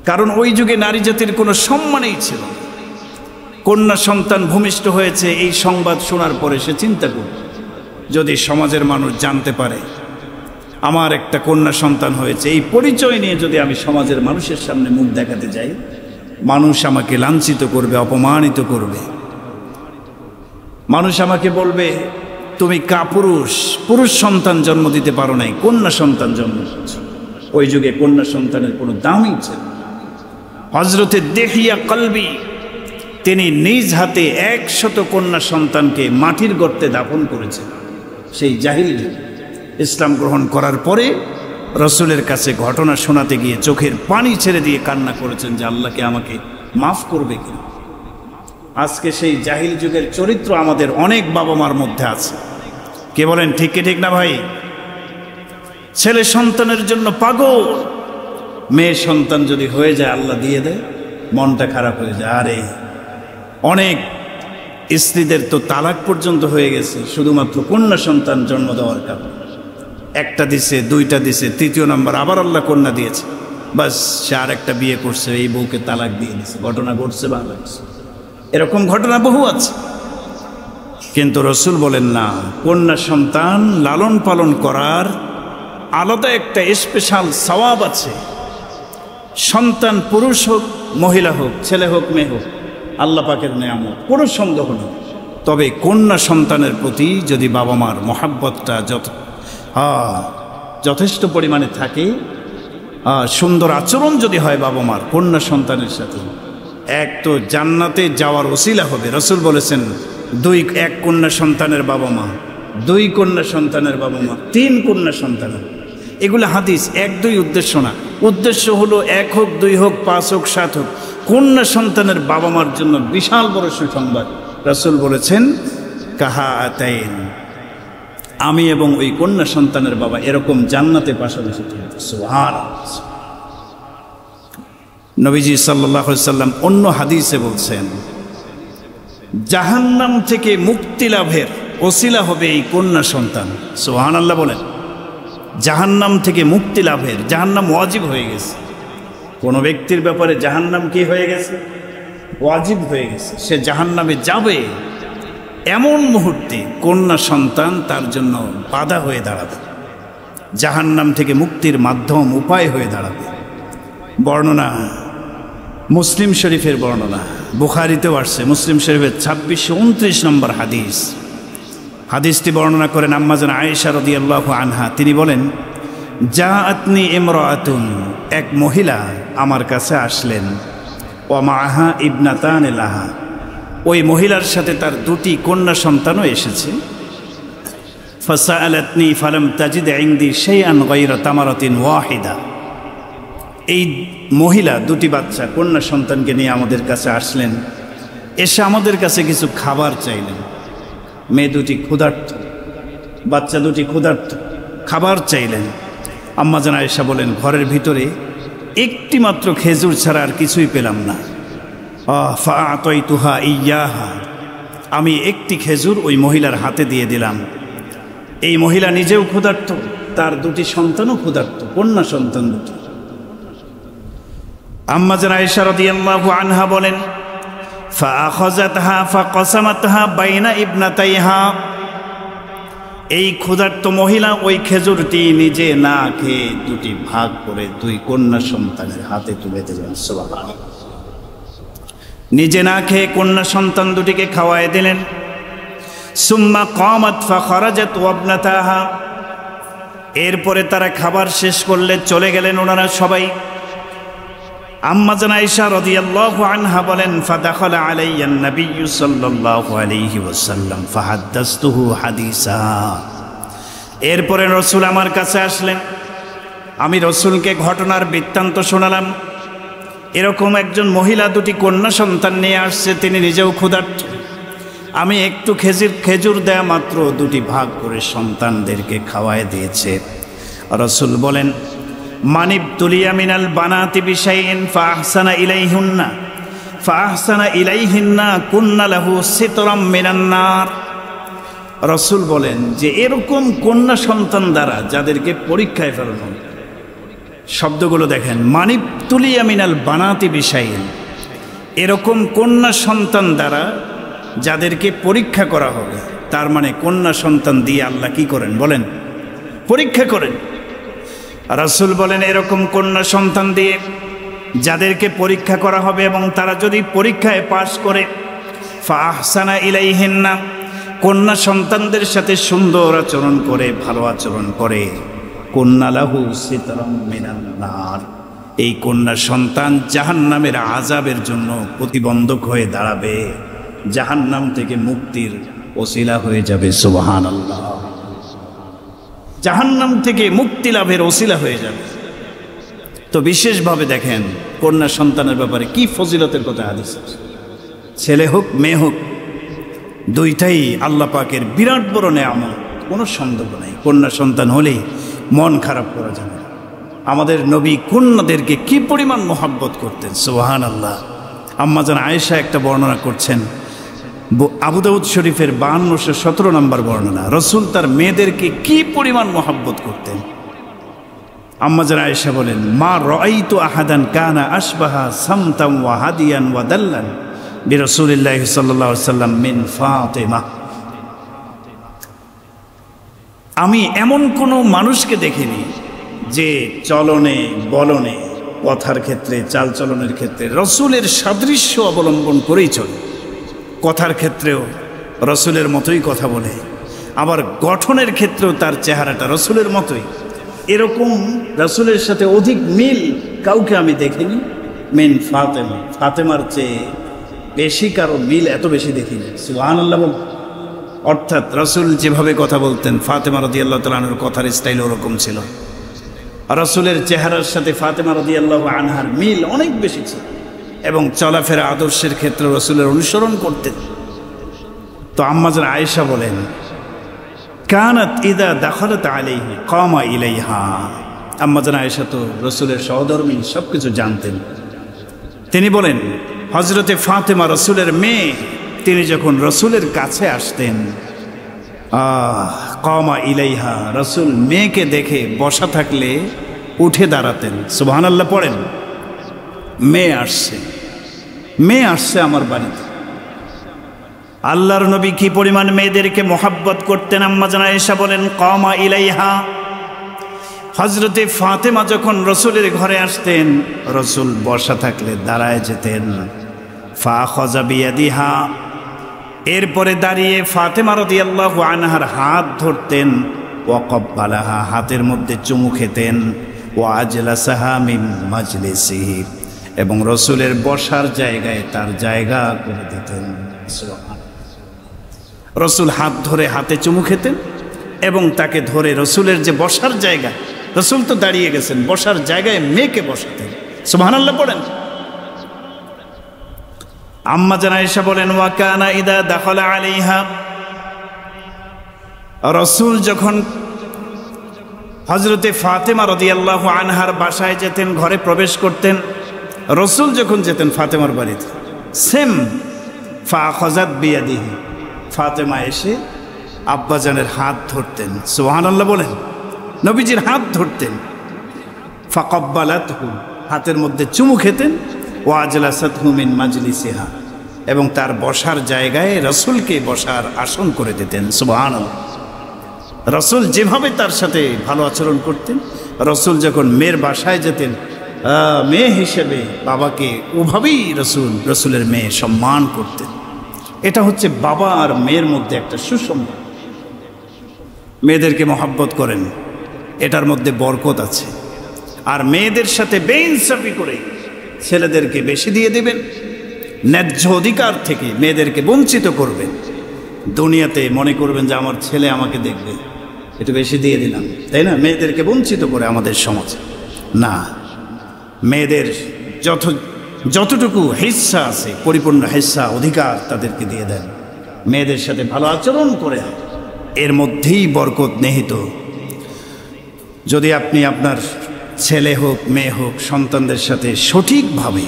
কারণ ওই যুগে নারী জাতির কোনো সম্মানই ছিল না। কন্যা সন্তান ভূমিষ্ঠ হয়েছে এই সংবাদ শোনার পরে সে চিন্তা করবে, যদি সমাজের মানুষ জানতে পারে আমার একটা কন্যা সন্তান হয়েছে, এই পরিচয় নিয়ে যদি আমি সমাজের মানুষের সামনে মুখ দেখাতে যাই, মানুষ আমাকে লাঞ্ছিত করবে, অপমানিত করবে। মানুষ আমাকে বলবে তুমি কাপুরুষ, পুরুষ সন্তান জন্ম দিতে পারো নাই, কন্যা সন্তান জন্ম দিয়েছ। ওই যুগে কন্যা সন্তানের কোনো দামই ছিল। হযরতে দেহিয়া কলবি তিনি নিজ হাতে 100 কন্যা সন্তানকে মাটির গর্তে দাফন করেছেন সেই জাহিল যুগে। ইসলাম গ্রহণ করার পরে রসুলের কাছে ঘটনা শোনাতে গিয়ে চোখের পানি ছেড়ে দিয়ে কান্না করেছেন যে আল্লাহকে আমাকে মাফ করবে কিনা। আজকে সেই জাহিল যুগের চরিত্র আমাদের অনেক বাবা মার মধ্যে আছে। কে বলেন ঠিক কি ঠিক না ভাই? ছেলে সন্তানের জন্য পাগল, মেয়ে সন্তান যদি হয়ে যায় আল্লাহ দিয়ে দেয়, মনটা খারাপ হয়ে যায়। আরে অনেক স্ত্রীদের তো তালাক পর্যন্ত হয়ে গেছে শুধুমাত্র কন্যা সন্তান জন্ম দেওয়ার কারণে। একটা দিছে, দুইটা দিছে, তৃতীয় নাম্বার আবার আল্লাহ কন্যা দিয়েছে, বাস সে আর একটা বিয়ে করছে, এই বউকে তালাক দিয়ে দিছে। ঘটনা ঘটছে বাংলাদেশে, এরকম ঘটনা বহু আছে। কিন্তু রসুল বলেন না, কন্যা সন্তান লালন পালন করার আলাদা একটা স্পেশাল সওয়াব আছে। সন্তান পুরুষ হোক মহিলা হোক, ছেলে হোক মেয়ে হোক, আল্লাহ পাকের নেয়ামত, কোনো সন্দেহ নেই। তবে কন্যা সন্তানের প্রতি যদি বাবা মার মহাব্বতটা যথেষ্ট পরিমাণে থাকে, সুন্দর আচরণ যদি হয় বাবা মার কন্যা সন্তানের সাথে, এক তো জান্নাতে যাওয়ার ওসিলা হবে। রসুল বলেছেন এক কন্যা সন্তানের বাবা মা, 2 কন্যা সন্তানের বাবা মা, 3 কন্যা সন্তানের। এগুলো হাদিস, 1-2 উদ্দেশ্য না। উদ্দেশ্য হলো 1 হোক 2 হোক 5 হোক 7 হোক, কন্যা সন্তানের বাবা মার জন্য বিশাল বড় সুসংবাদ। রসুল বলেছেন কাহা আতাইন, আমি এবং ওই কন্যা সন্তানের বাবা এরকম জান্নাতে পাশাপাশি থাকবো। সুবহানাল্লাহ। নবীজি সাল্লাল্লাহু আলাইহি সাল্লাম অন্য হাদিসে বলছেন জাহান্নাম থেকে মুক্তি লাভের ওসিলা হবে এই কন্যা সন্তান। সুবহানাল্লাহ বলেন। জাহান্নাম থেকে মুক্তি লাভের, জাহান্নাম ওয়াজিব হয়ে গেছে কোনো ব্যক্তির ব্যাপারে, জাহান্নাম কি হয়ে গেছে? ওয়াজিব হয়ে গেছে। সে জাহান্নামে যাবে এমন মুহূর্তে কন্যা সন্তান তার জন্য বাধা হয়ে দাঁড়াবে, জাহান্নাম থেকে মুক্তির মাধ্যম, উপায় হয়ে দাঁড়াবে। বর্ণনা মুসলিম শরীফের বর্ণনা, বুখারীতেও আসছে, মুসলিম শরীফের 2629 নম্বর হাদিস। হাদিসটি বর্ণনা করেন আম্মা জান আয়েশা রাদিয়াল্লাহু আনহা। তিনি বলেন জাআতনি ইমরাআতুন, এক মহিলা আমার কাছে আসলেন, ওয়া মাআহা ইবনাতান লাহা, ওই মহিলার সাথে তার 2টি কন্যা সন্তানও এসেছে। ফাসাআলাতনি ফালাম তাজিদ ইনদি শাইআন গায়রা তামারাতিন ওয়াহিদা। এই মহিলা 2টি বাচ্চা কন্যা সন্তানকে নিয়ে আমাদের কাছে আসলেন, এসে আমাদের কাছে কিছু খাবার চাইলেন। মেয়ে 2টি ক্ষুধার্ত, বাচ্চা 2টি ক্ষুধার্ত, খাবার চাইলেন। আম্মা জান আয়েশা বলেন ঘরের ভিতরে একটি মাত্র খেজুর ছাড়া আর কিছুই পেলাম না। ফাআতাইতুহা ইয়াহা, আমি একটি খেজুর ওই মহিলার হাতে দিয়ে দিলাম। এই মহিলা নিজেও ক্ষুধার্ত, তার 2টি সন্তানও ক্ষুধার্ত, কন্যা সন্তান 2টি। আম্মা জান আয়েশা রাদিয়াল্লাহু আনহা বলেন ফাআখাযাতহা ফাকাসামাতহা বাইনা ইবনাতাইহা, এই ক্ষুধার্ত মহিলা ওই খেজুরটি নিজে না খেয়ে 2টি ভাগ করে 2 কন্যা সন্তানের হাতে তুলে দিলেন। সুবহানাল্লাহ। নিজে না খেয়ে কন্যা সন্তান 2টিকে খাওয়ায় দিলেন। সুম্মা কামাত ফাখারাজাত ওয়াবনাতাহা, এরপরে তারা খাবার শেষ করলে চলে গেলেন ওনারা সবাই। আম্মা জান আয়েশা রাদিয়াল্লাহু আনহা বলেন ফাদাখালা আলাইয়ান নাবিয়্যু সাল্লাল্লাহু আলাইহি ওয়াসাল্লাম ফাহাদ্দাসতুহু হাদিসা, এরপরে রসুল আমার কাছে আসলেন, আমি রসুলকে ঘটনার বৃত্তান্ত শোনালাম। এরকম একজন মহিলা 2টি কন্যা সন্তান নিয়ে আসছে, তিনি নিজেও ক্ষুধার্ত, আমি একটু খেজুর দেয়া মাত্র 2টি ভাগ করে সন্তানদেরকে খাওয়ায় দিয়েছে। রসুল বলেন মানিবতুলিয়া মিনাল বানাতি বিশাইইন ফাআহসানা ইলাইহিন্না কুন্না লাহু সিতরাম মিনান নার। রসুল বলেন যে এরকম কন্যা সন্তান দ্বারা যাদেরকে পরীক্ষায় ফেলানো, শব্দগুলো দেখেন, মানিবতুলিয়া মিনাল বানাতি বিশাইইন, এরকম কন্যা সন্তান দ্বারা যাদেরকে পরীক্ষা করা হবে, তার মানে কন্যা সন্তান দিয়ে আল্লাহ কি করেন বলেন? পরীক্ষা করেন। রাসূল বলেন এরকম কন্যা সন্তান দিয়ে যাদেরকে পরীক্ষা করা হবে এবং তারা যদি পরীক্ষায় পাশ করে, ফাহসানা ইলাইহিন্না, কন্যা সন্তানদের সাথে সুন্দর আচরণ করে, ভালো আচরণ করে, কন্যা লাহু সিতরাম মিনান নার, এই কন্যা সন্তান জাহান্নামের আযাবের জন্য প্রতিবন্ধক হয়ে দাঁড়াবে, জাহান্নাম থেকে মুক্তির ওসিলা হয়ে যাবে। সুবহানাল্লাহ। জাহান্নাম থেকে মুক্তি লাভের ওসিলা হয়ে যাবে। তো বিশেষভাবে দেখেন কন্যা সন্তানের ব্যাপারে কি ফজিলতের কথা হাদিস। ছেলে হোক মেয়ে হোক, দুইটাই আল্লাহ পাকের বিরাট বড় নেয়ামত, কোনো সন্দেহ নেই। কন্যা সন্তান হলেই মন খারাপ করা যাবে না। আমাদের নবী কন্যাদেরকে কি পরিমাণ মোহাব্বত করতেন, সুবহানাল্লাহ। আম্মা জান আয়েশা একটা বর্ণনা করছেন, আবু দাউদ শরীফের 5217 নম্বর বর্ণনা, রাসূল তার মেয়েদেরকে কি পরিমাণ মোহাব্বত করতেন। আম্মা জান আয়েশা বলেন, মা রাআইতু আহাদান কানা আশবাহা সামতাম ওয়া হাদিয়ান ওয়া দাল্লান বিরাসূলিল্লাহি সাল্লাল্লাহু আলাইহি ওয়াসাল্লাম মিন ফাতিমা। আমি এমন কোনো মানুষকে দেখিনি যে চলনে বলনে, কথার ক্ষেত্রে, চালচলনের ক্ষেত্রে রাসূলের সাদৃশ্য অবলম্বন করেই চলে। কথার ক্ষেত্রেও রাসূলের মতোই কথা বলে, আবার গঠনের ক্ষেত্রেও তার চেহারাটা রাসূলের মতোই। এরকম রাসূলের সাথে অধিক মিল কাউকে আমি দেখিনি মিন ফাতেমা। ফাতেমার চেয়ে বেশি কারো মিল এত বেশি দেখিনি। সুবহানাল্লাহ। অর্থাৎ রাসূল যেভাবে কথা বলতেন, ফাতেমা রাদিয়াল্লাহু তাআলা আনহার কথার স্টাইল ওরকম ছিল। রাসূলের চেহারার সাথে ফাতেমা রাদিয়াল্লাহু আনহার মিল অনেক বেশি ছিল, এবং চলাফেরা আদর্শের ক্ষেত্রে রাসূলের অনুসরণ করতেন। তো আম্মা জান আয়েশা বলেন, কানাত ইদা দাখালাত আলাইহি কামা ইলাইহা। আম্মা জান আয়েশা তো রাসূলের সহধর্মী, সব কিছু জানতেন। তিনি বলেন, হযরতে ফাতেমা রাসূলের মেয়ে, তিনি যখন রাসূলের কাছে আসতেন, কামা ইলাইহা, রাসূল মেয়েকে দেখে বসা থাকলে উঠে দাঁড়াতেন। সুবহানাল্লাহ পড়েন। মেয়ে আসছে, মেয়ে আসছে আমার বাড়িতে। আল্লাহর নবী কি পরিমাণ মেয়েদেরকে মোহাব্বত করতেন। আম্মা জান আয়েশা বলেন, কামা ইলাইহা, হযরতে ফাতেমা যখন রাসূলের ঘরে আসতেন, রাসূল বসা থাকলে দাঁড়ায় যেতেন। ফাখাযা বিয়াদিহা, এরপরে দাঁড়িয়ে ফাতেমা রাদিয়াল্লাহু আনহার হাত ধরতেন। ওয়া ক্বাব্বালাহা, হাতের মধ্যে চুমু খেতেন। ওয়া আজলাসাহা মিন মাজলিসিহি, এবং রাসূলের বসার জায়গায় তার জায়গা করে দিতেন। রাসূল হাত ধরে হাতে চুমু খেতেন এবং তাকে ধরে রাসূলের যে বসার জায়গা, রাসূল তো দাঁড়িয়ে গেছেন, বসার জায়গায় মেয়েকে বসাতেন। সুবহানাল্লাহ পড়েন। আম্মা জান আয়েশা বলেন, ওয়া কানা ইদা দাখালা আলাইহা, রাসূল যখন হযরতে ফাতেমা রাদিয়াল্লাহু আনহার বাসায় যেতেন, ঘরে প্রবেশ করতেন, রাসূল যখন যেতেন ফাতেমার বাড়িতে, সেম ফাখাযাত বিয়াদিহি, ফাতেমা এসে আব্বাজানের হাত ধরতেন। সুবহানাল্লাহ বলেন। নবীজির হাত ধরতেন। ফাকাব্বালাতহু, হাতের মধ্যে চুমু খেতেন। ওয়া আজলাসাতহু মিন মাজলিসিহা, এবং তার বসার জায়গায় রাসূলকে বসার আসন করে দিতেন। সুবহানাল্লাহ। রাসূল যেভাবে তার সাথে ভালো আচরণ করতেন, রাসূল যখন মেয়ের বাসায় যেতেন, মেয়ে হিসেবে বাবাকে ওভাবেই রাসূলের মেয়ে সম্মান করতেন। এটা হচ্ছে বাবা আর মেয়ের মধ্যে একটা সুসম্পর্ক। মেয়েদেরকে মহব্বত করেন, এটার মধ্যে বরকত আছে। আর মেয়েদের সাথে বেইনসাফি করে ছেলেদেরকে বেশি দিয়ে দেবেন, ন্যায্য অধিকার থেকে মেয়েদেরকে বঞ্চিত করবেন, দুনিয়াতে মনে করবেন যে আমার ছেলে আমাকে দেখবে, একটু বেশি দিয়ে দিলাম, তাই না? মেয়েদেরকে বঞ্চিত করে আমাদের সমাজ। না, মেয়েদের যতটুকু হিস্সা আছে, পরিপূর্ণ হিস্সা অধিকার তাদেরকে দিয়ে দেন। মেয়েদের সাথে ভালো আচরণ করে, এর মধ্যেই বরকত নিহিত। যদি আপনি আপনার ছেলে হোক মেয়ে হোক সন্তানদের সাথে সঠিকভাবে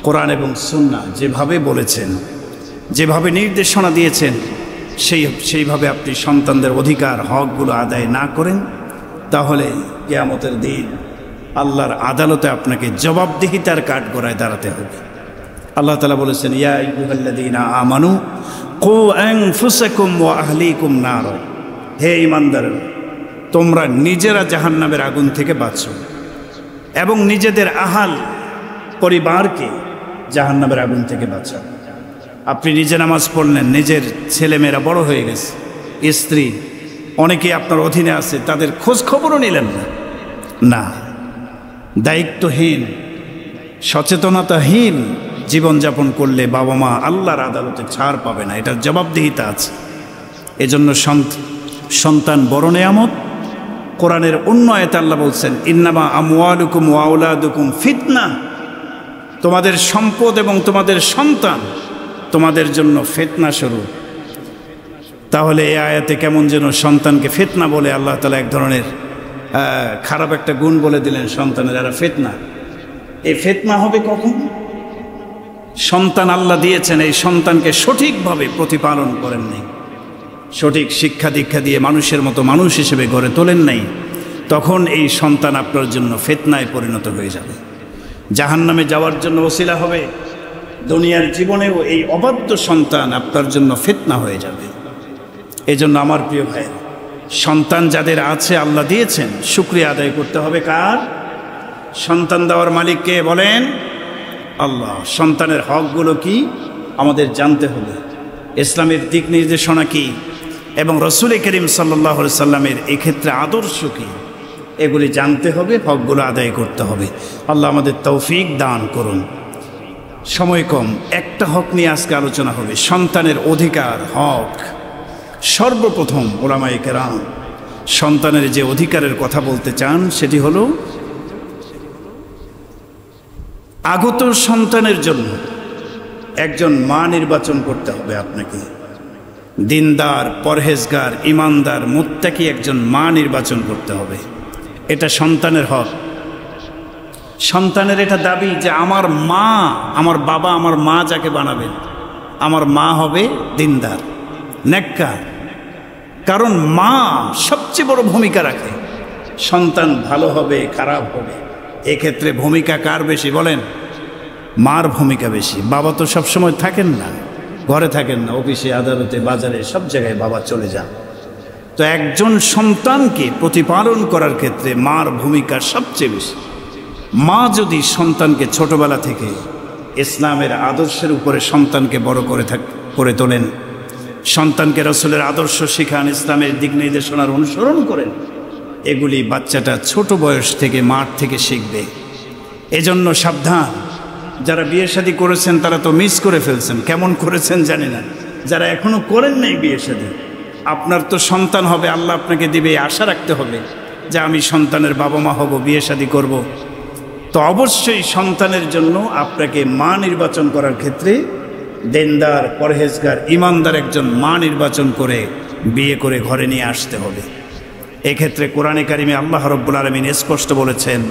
কোরআন এবং সুন্নাহ যেভাবে বলেছেন, যেভাবে নির্দেশনা দিয়েছেন, সেইভাবে আপনি সন্তানদের অধিকার হকগুলো আদায় না করেন, তাহলে কিয়ামতের দিন আল্লাহর আদালতে আপনাকে জবাবদিহিতার কাঠগড়ায় দাঁড়াতে হবে। আল্লাহ তাআলা বলেছেন, ইয়া আইয়ুহাল্লাযীনা আমানু কু আনফুসাকুম ওয়া আহলিকুম নার, হে ঈমানদাররা, তোমরা নিজেরা জাহান্নামের আগুন থেকে বাঁচো এবং নিজেদের আহাল পরিবারকে জাহান্নামের আগুন থেকে বাঁচাও। আপনি নিজে নামাজ পড়লেন, নিজের ছেলেমেয়েরা বড় হয়ে গেছে, স্ত্রী অনেকেই আপনার অধীনে আছে, তাদের খোঁজ খবরও নিলেন না। দায়িত্বহীন, সচেতনতাহীন জীবনযাপন করলে বাবা মা আল্লাহর আদালতে ছাড় পাবে না, এটার জবাবদিহিতা আছে। এজন্য সন্তান বড় নেয়ামত। কোরআনের অন্য আয়াতে আল্লাহ বলছেন, ইন্নামা আমওয়ালুকুম ওয়া আওলাদুকুম ফিতনা, তোমাদের সম্পদ এবং তোমাদের সন্তান তোমাদের জন্য ফিতনা স্বরূপ। তাহলে এই আয়াতে কেমন যেন সন্তানকে ফিতনা বলে আল্লাহ তাআলা এক ধরনের খারাপ একটা গুণ বলে দিলেন সন্তানের, এরা ফিতনা। এই ফিতনা হবে কখন? সন্তান আল্লাহ দিয়েছেন, এই সন্তানকে সঠিকভাবে প্রতিপালন করেন নাই, সঠিক শিক্ষা দীক্ষা দিয়ে মানুষের মতো মানুষ হিসেবে গড়ে তোলেন নাই, তখন এই সন্তান আপনার জন্য ফিতনায় পরিণত হয়ে যাবে, জাহান্নামে যাওয়ার জন্য ওসিলা হবে। দুনিয়ার জীবনেও এই অবাধ্য সন্তান আপনার জন্য ফিতনা হয়ে যাবে। এজন্য আমার প্রিয় ভাই, সন্তান যাদের আছে আল্লাহ দিয়েছেন, শুকরিয়া আদায় করতে হবে। কার? সন্তান দেওয়ার মালিককে বলেন আল্লাহ। সন্তানের হকগুলো কি আমাদের জানতে হবে, ইসলামের দিক নির্দেশনা কি এবং রাসূল করিম সাল্লাল্লাহু আলাইহি সাল্লামের এক্ষেত্রে আদর্শ কি, এগুলি জানতে হবে, হকগুলো আদায় করতে হবে। আল্লাহ আমাদের তৌফিক দান করুন। সময় কম, একটা হক নিয়ে আজকে আলোচনা হবে, সন্তানের অধিকার, হক। সর্বপ্রথম উলামায়ে কেরাম সন্তানের যে অধিকারের কথা বলতে চান সেটি হলো, আগত সন্তানের জন্য একজন মা নির্বাচন করতে হবে আপনাকে। দিনদার, পরহেজগার, ইমানদার, মুত্তাকি একজন মা নির্বাচন করতে হবে। এটা সন্তানের হক। সন্তানের এটা দাবি যে আমার মা, আমার বাবা, আমার মা যাকে বানাবেন, আমার মা হবে দিনদার, নেককার। কারণ মা সবচেয়ে বড় ভূমিকা রাখে। সন্তান ভালো হবে, খারাপ হবে, এক্ষেত্রে ভূমিকা কার বেশি বলেন? মার ভূমিকা বেশি। বাবা তো সবসময় থাকেন না, ঘরে থাকেন না, অফিসে, আদালতে, বাজারে, সব জায়গায় বাবা চলে যান। তো একজন সন্তানকে প্রতিপালন করার ক্ষেত্রে মার ভূমিকা সবচেয়ে বেশি। মা যদি সন্তানকে ছোটবেলা থেকে ইসলামের আদর্শের উপরে সন্তানকে বড় করে তোলেন, সন্তানকে রাসূলের আদর্শ শিখান, ইসলামের দিক নির্দেশনার অনুসরণ করেন, এগুলি বাচ্চাটা ছোট বয়স থেকে মার থেকে শিখবে। এজন্য সাবধান, যারা বিয়ে শাদী করেছেন তারা তো মিস করে ফেলছেন, কেমন করেছেন জানি না। যারা এখনো করেন নাই বিয়ে শাদী, আপনার তো সন্তান হবে, আল্লাহ আপনাকে দিবে, আশা রাখতে হবে যে আমি সন্তানের বাবা মা হব, বিয়ে শাদী করব। তো অবশ্যই সন্তানের জন্য আপনাকে মা নির্বাচন করার ক্ষেত্রে দিনদার, পরহেজগার, ইমানদার একজন মা নির্বাচন করে বিয়ে করে ঘরে নিয়ে আসতে হবে। এক্ষেত্রে কোরআনে কারিমে আল্লাহ রাব্বুল আলামিন স্পষ্ট বলেছেন,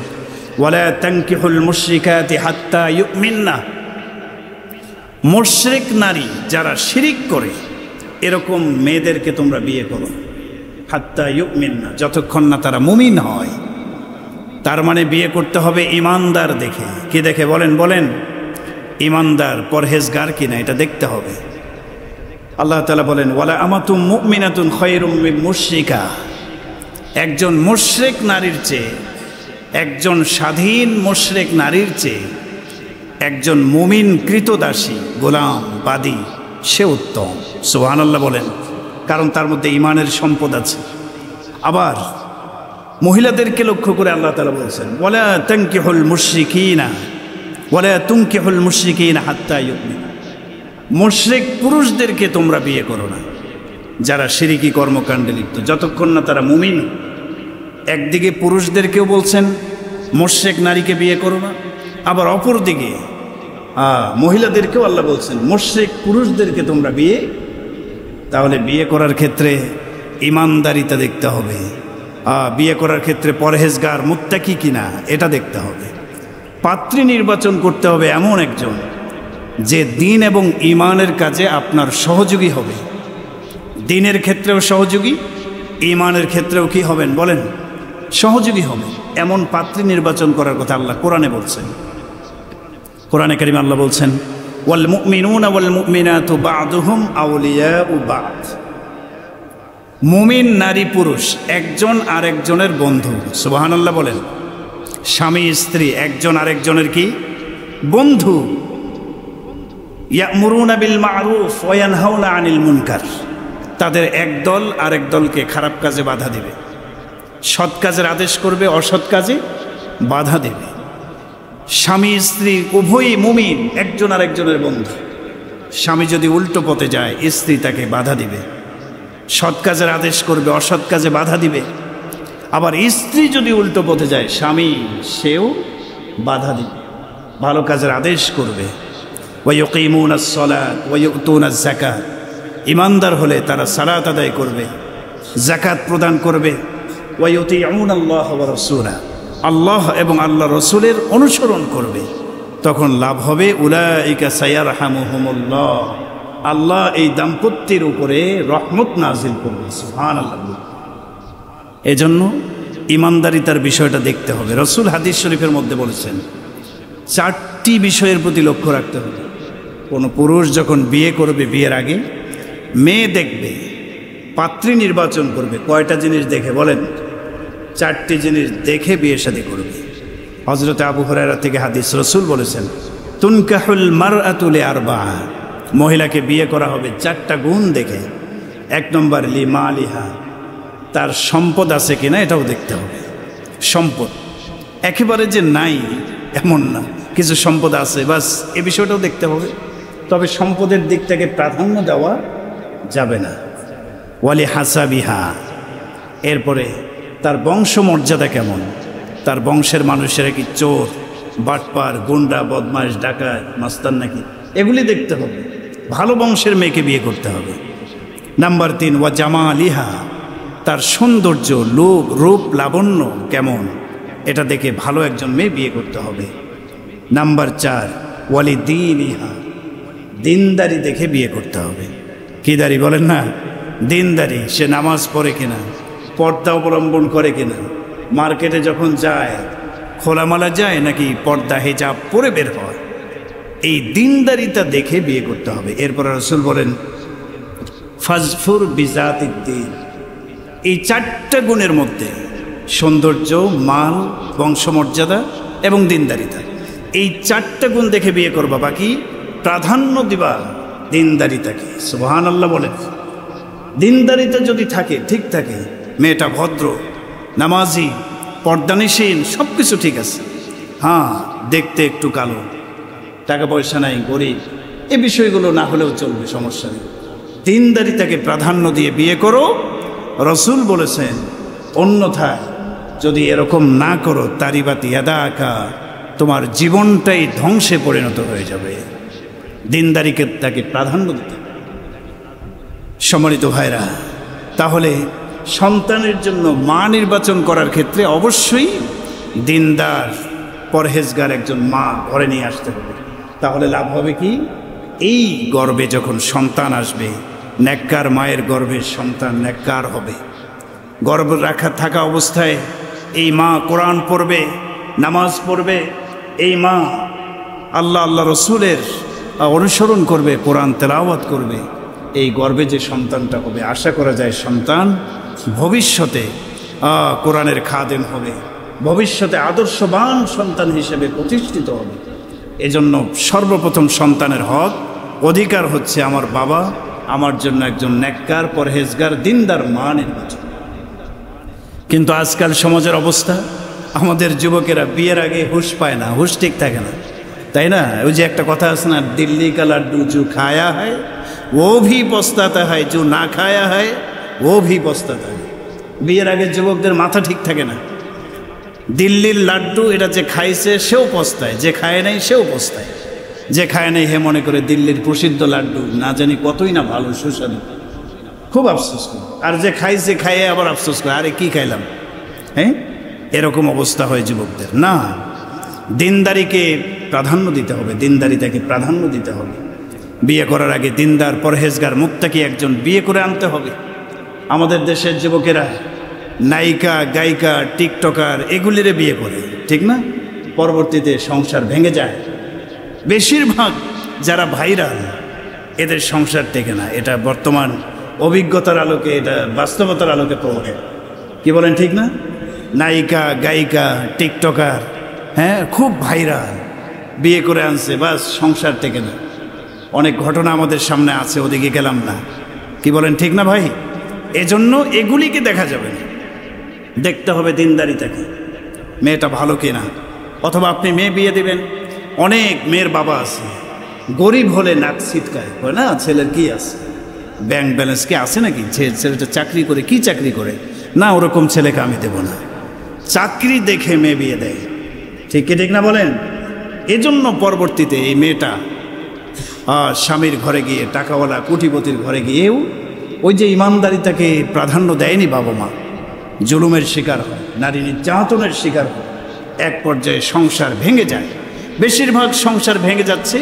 ওয়ালা তানকিহুল মুশরিকাতি হাত্তা ইউমিননা, মুশরিক নারী যারা শিরিক করে এরকম মেয়েদেরকে তোমরা বিয়ে করো, হাত্তা ইউমিননা, যতক্ষণ না তারা মুমিন হয়। তার মানে বিয়ে করতে হবে ইমানদার দেখে। কি দেখে বলেন? ইমানদার, পরহেজগার কিনা এটা দেখতে হবে। আল্লাহ তাআলা বলেন, ওয়ালা আমাতুম মুমিনাতুন খায়রুম মিন মুশরিকা, একজন মুশরিক নারীর চেয়ে, একজন স্বাধীন মুশরিক নারীর চেয়ে একজন মুমিন কৃতদাসী, গোলাম, বাদী, সে উত্তম। সুবহানাল্লাহ বলেন, কারণ তার মধ্যে ঈমানের সম্পদ আছে। আবার মহিলাদেরকে লক্ষ্য করে আল্লাহ তাআলা বলছেন, ওয়ালা তানকিহুল মুশরিকিনা ওয়ালা তুনকিহুল মুশরিকিনা হাত্তা ইউমিনু, মুশরিক পুরুষদেরকে তোমরা বিয়ে করো না যারা শিরকি কর্মকাণ্ডে লিপ্ত, যতক্ষণ না তারা মুমিন। একদিকে পুরুষদেরকেও বলছেন মুশরিক নারীকে বিয়ে করো না, আবার অপর দিকে মহিলাদেরকেও আল্লাহ বলছেন মুশরিক পুরুষদেরকে তোমরা বিয়ে। তাহলে বিয়ে করার ক্ষেত্রে ইমানদারিতা দেখতে হবে, বিয়ে করার ক্ষেত্রে পরহেজগার, মুত্তাকি কিনা এটা দেখতে হবে। পাত্রী নির্বাচন করতে হবে এমন একজন যে দিন এবং ঈমানের কাজে আপনার সহযোগী হবে, দিনের ক্ষেত্রেও সহযোগী, ঈমানের ক্ষেত্রেও কি হবেন বলেন? সহযোগী হবে। এমন পাত্রী নির্বাচন করার কথা আল্লাহ কোরআনে বলছেন। কোরআনে কারিমে আল্লাহ বলছেন, ওয়াল মুমিনুনা ওয়াল মুমিনাতু বা'দুহুম আউলিয়াউ বা'দ। মুমিন নারী পুরুষ একজন আরেকজনের বন্ধু। সুবহানাল্লাহ বলেন। স্বামী স্ত্রী একজন আরেকজনের কি? বন্ধু। ইয়া'মুরুনা বিল মা'রুফ ওয়া ইয়ানহাউনা আনিল মুনকার। তাদের একদল আরেক দলকে খারাপ কাজে বাধা দিবে, সৎ কাজের আদেশ করবে, অসৎ কাজে বাধা দেবে। স্বামী স্ত্রী উভয়ই মুমিন, একজন আরেকজনের বন্ধু। স্বামী যদি উল্টো পথে যায় স্ত্রী তাকে বাধা দিবে, সৎ কাজের আদেশ করবে, অসৎ কাজে বাধা দিবে। আবার স্ত্রী যদি উল্টো পথে যায় স্বামী সেও বাধা দিবে, ভালো কাজের আদেশ করবে। ওয়া ইউকিমুনাস সালাত ওয়া ইউতুনাজ যাকাত। ইমানদার হলে তারা সালাত আদায় করবে, যাকাত প্রদান করবে। ওয়া ইউতিউনাল্লাহ ওয়া রাসূলা। আল্লাহ এবং আল্লাহ রসুলের অনুসরণ করবে, তখন লাভ হবে। উলাইকা সায়ারহামুহুমুল্লাহ। আল্লাহ এই দাম্পত্যের উপরে রহমত নাজিল করবে। সুবহানাল্লাহ। এজন্য ইমানদারিতার বিষয়টা দেখতে হবে। রসুল হাদিস শরীফের মধ্যে বলেছেন 4টি বিষয়ের প্রতি লক্ষ্য রাখতে হবে। কোনো পুরুষ যখন বিয়ে করবে, বিয়ের আগে মেয়ে দেখবে, পাত্রী নির্বাচন করবে। কয়টা জিনিস দেখে বলেন? 4টি জিনিস দেখে বিয়ে শাদী করবে। হযরত আবু হুরায়রা থেকে হাদিস, রসুল বলেছেন তুনকাহুল মারআতু লিআরবাআ। মহিলাকে বিয়ে করা হবে 4টা গুণ দেখে। 1 নম্বর লিমালিহা, তার সম্পদ আছে কিনা এটাও দেখতে হবে। সম্পদ একেবারে যে নাই এমন না, কিছু সম্পদ আছে বাস, এ বিষয়টাও দেখতে হবে। তবে সম্পদের দিকটাকে প্রাধান্য দেওয়া যাবে না। ওয়ালি হাসাবিহা, এরপরে তার বংশমর্যাদা কেমন, তার বংশের মানুষেরা কি চোর, বাটপার, গুন্ডা, বদমাশ, ডাকাত, মাস্তান নাকি, এগুলি দেখতে হবে। ভালো বংশের মেয়েকে বিয়ে করতে হবে। নাম্বার 3 ওয়া জামালিহা, তার সৌন্দর্য, রূপ লাবণ্য কেমন, এটা দেখে ভালো একজন মেয়ে বিয়ে করতে হবে। নাম্বার 4 ওয়ালি দীনিহা, দিনদারি দেখে বিয়ে করতে হবে। কি দাড়ি বলেন না, দিনদারি। সে নামাজ পড়ে কিনা, পর্দা অবলম্বন করে কিনা, মার্কেটে যখন যায় খোলামালা যায় নাকি পর্দা হিজাব পরে বের হয়, এই দিনদারিতা দেখে বিয়ে করতে হবে। এরপর রাসূল বলেন ফাজফুর বিজাতিদ্দিন। এই 4টা গুণের মধ্যে সৌন্দর্য, মাল, বংশমর্যাদা এবং দিনদারিতা, এই 4টা গুণ দেখে বিয়ে করবা, বাকি প্রাধান্য দিবা দিনদারিতাকে। সুবহানাল্লাহ বলেন। দিনদারিতা যদি থাকে, ঠিক থাকে, মেয়েটা ভদ্র, নামাজি, পর্দানিসীন, সব কিছু ঠিক আছে, হ্যাঁ দেখতে একটু কালো, টাকা পয়সা নাই, গরিব, এ বিষয়গুলো না হলেও চলবে, সমস্যা নেই। দিনদারিতাকে প্রাধান্য দিয়ে বিয়ে করো। রসুল বলেছেন অন্যথায় যদি এরকম না করো তারিবাতি ইয়াদাকা, তোমার জীবনটাই ধ্বংসে পরিণত হয়ে যাবে। দিনদারিকে তাকে প্রাধান্য দিতে। সম্মানিত ভাইরা, তাহলে সন্তানের জন্য মা নির্বাচন করার ক্ষেত্রে অবশ্যই দিনদার, পরহেজগার একজন মা ঘরে নিয়ে আসতে হবে। তাহলে লাভ হবে কি, এই গর্ভে যখন সন্তান আসবে, নেককার মায়ের গর্ভের সন্তান নেককার হবে। গর্ভ থাকা অবস্থায় এই মা কোরআন পড়বে, নামাজ পড়বে, এই মা আল্লাহ রসুলের অনুসরণ করবে, কোরআন তেলাওয়াত করবে। এই গর্ভে যে সন্তানটা হবে, আশা করা যায় সন্তান ভবিষ্যতে কোরআনের খাদেম হবে, ভবিষ্যতে আদর্শবান সন্তান হিসেবে প্রতিষ্ঠিত হবে। এজন্য সর্বপ্রথম সন্তানের হক, অধিকার হচ্ছে আমার বাবা আমার জন্য একজন নেককার, পরহেজগার, দিনদার মা নির্বাচন। কিন্তু আজকাল সমাজের অবস্থা, আমাদের যুবকেরা বিয়ের আগে হুঁশ পায় না, হুঁশ ঠিক থাকে না, তাই না? ওই যে একটা কথা আছে না, দিল্লি কা লাড্ডু জো খায়া হয় ও ভি পস্তাতা হয়, জো না খায়া হয় ও ভি পস্তাতা হয়। বিয়ের আগে যুবকদের মাথা ঠিক থাকে না। দিল্লির লাড্ডু এটা যে খাইছে সেও পস্তায়, যে খায় নাই সেও পস্তায়। যে খায় নাই হে মনে করে দিল্লির প্রসিদ্ধ লাড্ডু না জানি কতই না ভালো, সুস্বাদু, খুব আফসোস করে। আর যে খাইছে খাইয়ে আবার আফসোস করে, আরে কি খাইলাম, হ্যাঁ, এরকম অবস্থা হয় যুবকদের। না, দিনদারিকে প্রাধান্য দিতে হবে, দিনদারিতাকে প্রাধান্য দিতে হবে। বিয়ে করার আগে দিনদার, পরহেজগার, মুত্তাকি একজন বিয়ে করে আনতে হবে। আমাদের দেশের যুবকেরা নায়িকা, গায়িকা, টিকটকার এগুলিরে বিয়ে করে, ঠিক না? পরবর্তীতে সংসার ভেঙে যায়। বেশিরভাগ যারা ভাইরাল এদের সংসার টেকে না। এটা বর্তমান অভিজ্ঞতার আলোকে, এটা বাস্তবতার আলোকে প্রমাণ। কি বলেন, ঠিক না? নায়িকা, গায়িকা, টিকটকার, হ্যাঁ, খুব ভাইরাল, বিয়ে করে আনছে, বাস সংসার টেকে না। অনেক ঘটনা আমাদের সামনে আছে, ওদিকে গেলাম না। কি বলেন, ঠিক না ভাই? এজন্য এগুলিকে দেখা যাবে না, দেখতে হবে দিনদারিতাকে, মেয়েটা ভালো কিনা। অথবা আপনি মেয়ে বিয়ে দিবেন, অনেক মেয়ের বাবা আছে, গরিব হলে নাক ছিটকায়, হয় না, ছেলের কি আছে, ব্যাংক ব্যালেন্স কি আছে নাকি, ছেলেটা চাকরি করে, কি চাকরি করে, না ওরকম ছেলেকে আমি দেব না। চাকরি দেখে মেয়ে বিয়ে দেয়, ঠিক কি ঠিক না বলেন? এজন্য পরবর্তীতে এই মেয়েটা স্বামীর ঘরে গিয়ে, টাকাওয়ালা কোটিপতির ঘরে গিয়েও ওই যে ইমানদারিতাকে প্রাধান্য দেয়নি, বাবা মা জুলুমের শিকার হয়, নারী নির্যাতনের শিকার হয়, এক পর্যায়ে সংসার ভেঙে যায়। বেশিরভাগ সংসার ভেঙে যাচ্ছে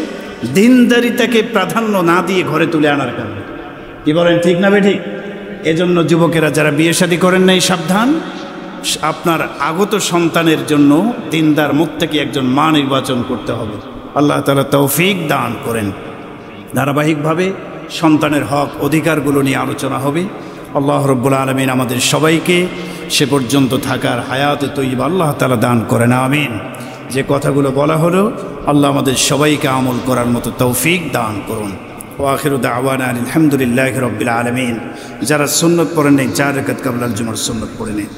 দিনদারিতাকে প্রাধান্য না দিয়ে ঘরে তুলে আনার কারণে। কি বলেন, ঠিক না বেঠিক? এজন্য যুবকেরা যারা বিয়ে শাদী করেন নাই, সাবধান। আপনার আগত সন্তানের জন্য দিনদার মুত্তাকি একজন মা নির্বাচন করতে হবে। আল্লাহ তাআলা তৌফিক দান করেন। ধারাবাহিকভাবে সন্তানের হক অধিকারগুলো নিয়ে আলোচনা হবে। আল্লাহ রাব্বুল আলামিন আমাদের সবাইকে সে পর্যন্ত থাকার হায়াতে তৈয়বা আল্লাহ তাআলা দান করেন, আমিন। যে কথাগুলো বলা হলো, আল্লাহ আমাদের সবাইকে আমল করার মতো তৌফিক দান করুন। ওয়া আখিরু দাওয়ানা আলহামদুলিল্লাহি রাব্বিল আলামিন। যারা সুন্নত পড়েন নাই, 4 রাকাত ক্বাবলাল জুমার সুন্নত পড়ে নেন।